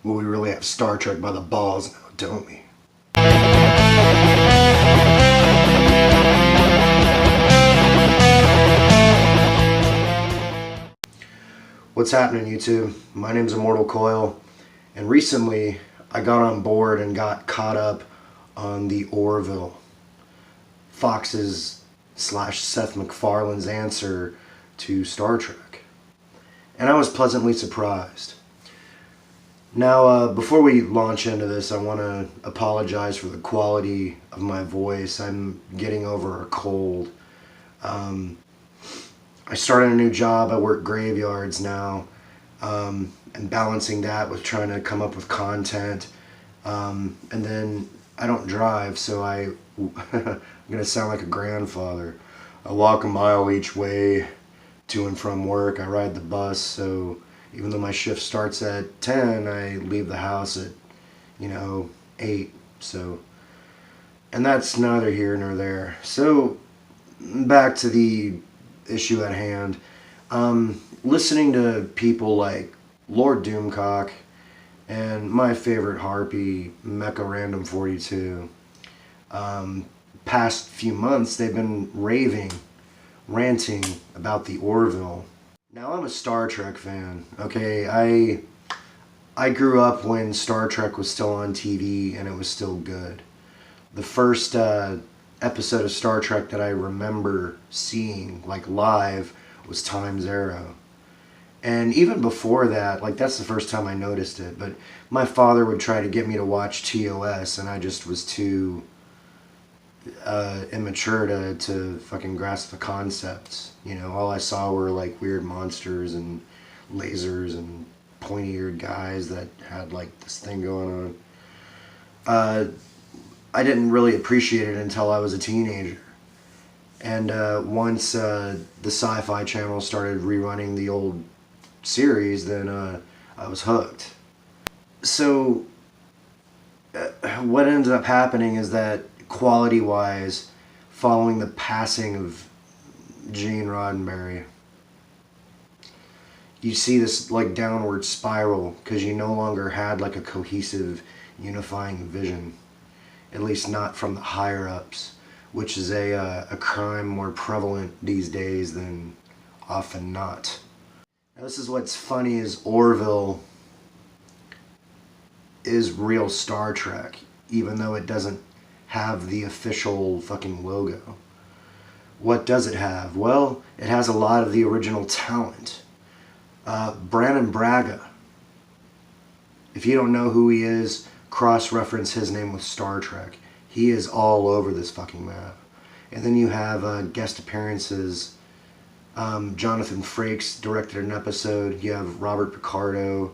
Well, we really have Star Trek by the balls now, don't we? What's happening, YouTube? My name's Immortal Coil, and recently I got on board and got caught up on the Orville, Fox's / Seth MacFarlane's answer to Star Trek. And I was pleasantly surprised. Now, before we launch into this, I want to apologize for the quality of my voice. I'm getting over a cold. I started a new job. I work graveyards now, and balancing that with trying to come up with content. And then I don't drive, so I'm going to sound like a grandfather. I walk a mile each way to and from work. I ride the bus, so even though my shift starts at 10, I leave the house at, 8. So, and that's neither here nor there. So, back to the issue at hand. Listening to people like Lord Doomcock and my favorite harpy, Mecha Random 42, past few months they've been ranting about the Orville. Now, I'm a Star Trek fan, okay? I grew up when Star Trek was still on TV and it was still good. The first episode of Star Trek that I remember seeing, like, live, was Time's Arrow. And even before that, like, that's the first time I noticed it, but my father would try to get me to watch TOS, and I just was too immature to fucking grasp the concepts. All I saw were like weird monsters and lasers and pointy-eared guys that had like this thing going on. I didn't really appreciate it until I was a teenager. And once the Sci-Fi Channel started rerunning the old series, then I was hooked. So what ends up happening is that quality-wise, following the passing of Gene Roddenberry, you see this like downward spiral because you no longer had like a cohesive, unifying vision, at least not from the higher-ups, which is a crime more prevalent these days than often not. Now, this is what's funny is Orville is real Star Trek, even though it doesn't have the official fucking logo. What does it have? Well, it has a lot of the original talent. Brannon Braga. If you don't know who he is, cross-reference his name with Star Trek. He is all over this fucking map. And then you have guest appearances. Jonathan Frakes directed an episode. You have Robert Picardo.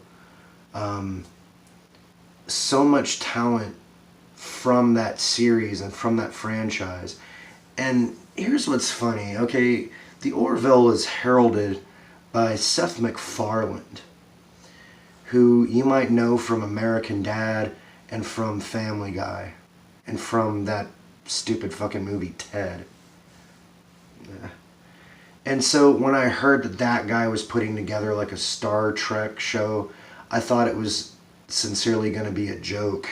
So much talent from that series and from that franchise. And here's what's funny, okay? The Orville is heralded by Seth MacFarlane, who you might know from American Dad and from Family Guy and from that stupid fucking movie Ted. Yeah. And so when I heard that that guy was putting together like a Star Trek show, I thought it was sincerely going to be a joke.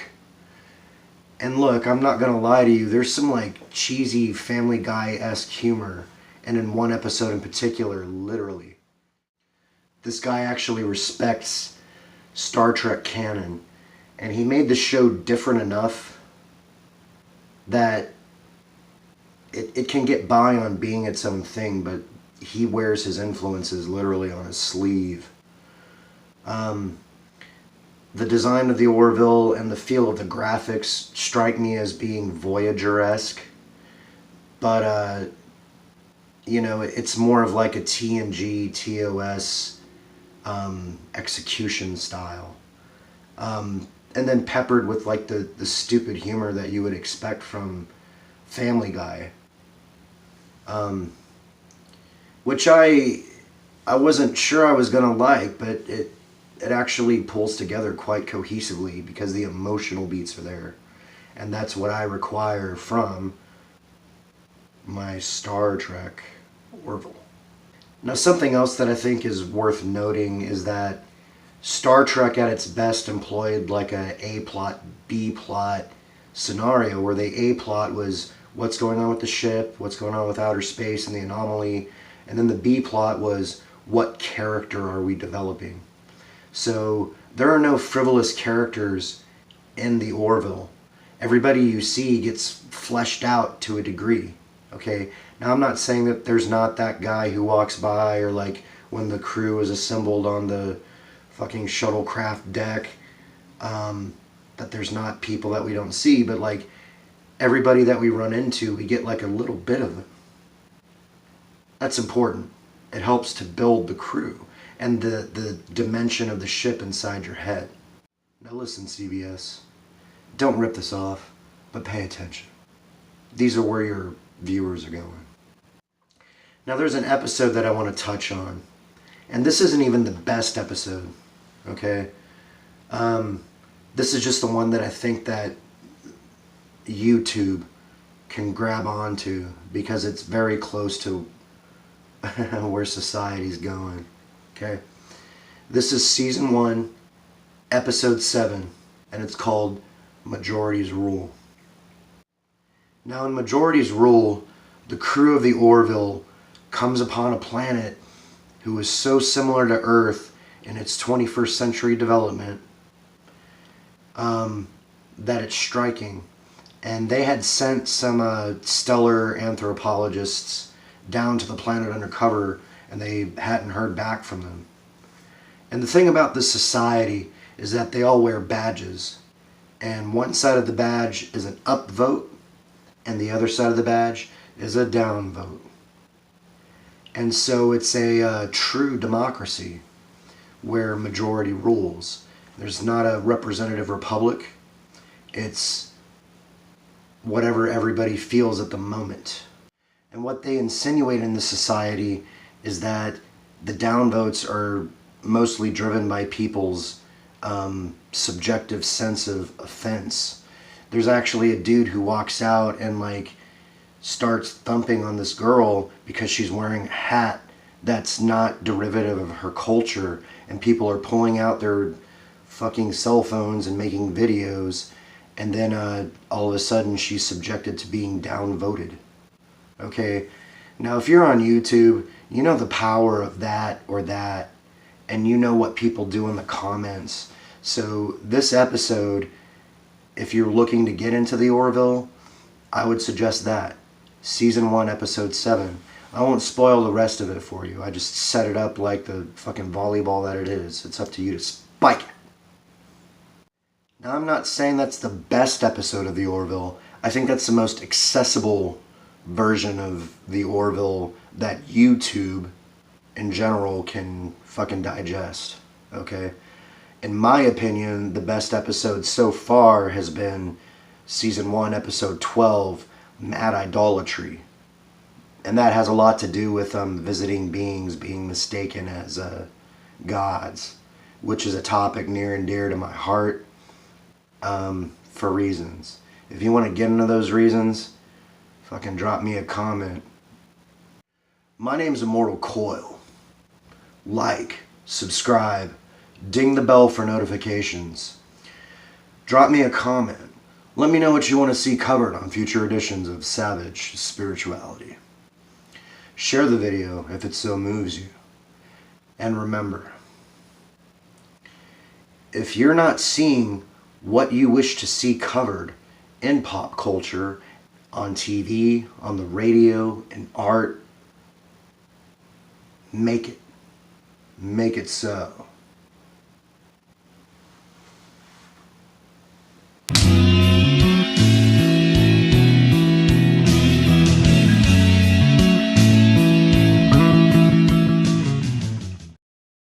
And look, I'm not going to lie to you, there's some like cheesy Family Guy-esque humor, and in one episode in particular, literally. This guy actually respects Star Trek canon, and he made the show different enough that it can get by on being its own thing, but he wears his influences literally on his sleeve. The design of the Orville and the feel of the graphics strike me as being Voyager-esque, but it's more of like a TNG, TOS execution style, and then peppered with like the stupid humor that you would expect from Family Guy, which I wasn't sure I was gonna like, but it actually pulls together quite cohesively because the emotional beats are there. And that's what I require from my Star Trek Orville. Now, something else that I think is worth noting is that Star Trek at its best employed like A plot, B plot scenario, where the A plot was what's going on with the ship, what's going on with outer space and the anomaly, and then the B plot was what character are we developing. So there are no frivolous characters in the Orville. Everybody you see gets fleshed out to a degree. Okay, now I'm not saying that there's not that guy who walks by, or like when the crew is assembled on the fucking shuttlecraft deck, that there's not people that we don't see, but like everybody that we run into, we get like a little bit of them. That's important. It helps to build the crew and the dimension of the ship inside your head. Now listen, CBS, don't rip this off, but pay attention. These are where your viewers are going. Now there's an episode that I want to touch on, and this isn't even the best episode, okay? This is just the one that I think that YouTube can grab onto because it's very close to where society's going, okay? This is season 1, episode 7, and it's called Majority's Rule. Now in Majority's Rule, the crew of the Orville comes upon a planet who is so similar to Earth in its 21st century development that it's striking. And they had sent some stellar anthropologists down to the planet undercover, and they hadn't heard back from them. And the thing about this society is that they all wear badges. And one side of the badge is an up vote, and the other side of the badge is a down vote. And so it's a true democracy where majority rules. There's not a representative republic. It's whatever everybody feels at the moment. And what they insinuate in this society is that the downvotes are mostly driven by people's subjective sense of offense. There's actually a dude who walks out and like starts thumping on this girl because she's wearing a hat that's not derivative of her culture, and people are pulling out their fucking cell phones and making videos, and then all of a sudden she's subjected to being downvoted. Okay, now if you're on YouTube, you know the power of that or that, and you know what people do in the comments. So this episode, if you're looking to get into the Orville, I would suggest that. Season 1, episode 7. I won't spoil the rest of it for you. I just set it up like the fucking volleyball that it is. It's up to you to spike it. Now I'm not saying that's the best episode of the Orville. I think that's the most accessible version of the Orville that YouTube in general can fucking digest. Okay? In my opinion, the best episode so far has been season 1, episode 12, Mad Idolatry. And that has a lot to do with visiting beings being mistaken as gods, which is a topic near and dear to my heart for reasons. If you want to get into those reasons, fucking drop me a comment. My name's Immortal Coil. Like, subscribe, ding the bell for notifications. Drop me a comment. Let me know what you want to see covered on future editions of Savage Spirituality. Share the video if it so moves you. And remember, if you're not seeing what you wish to see covered in pop culture, on TV, on the radio, in art, make it. Make it so.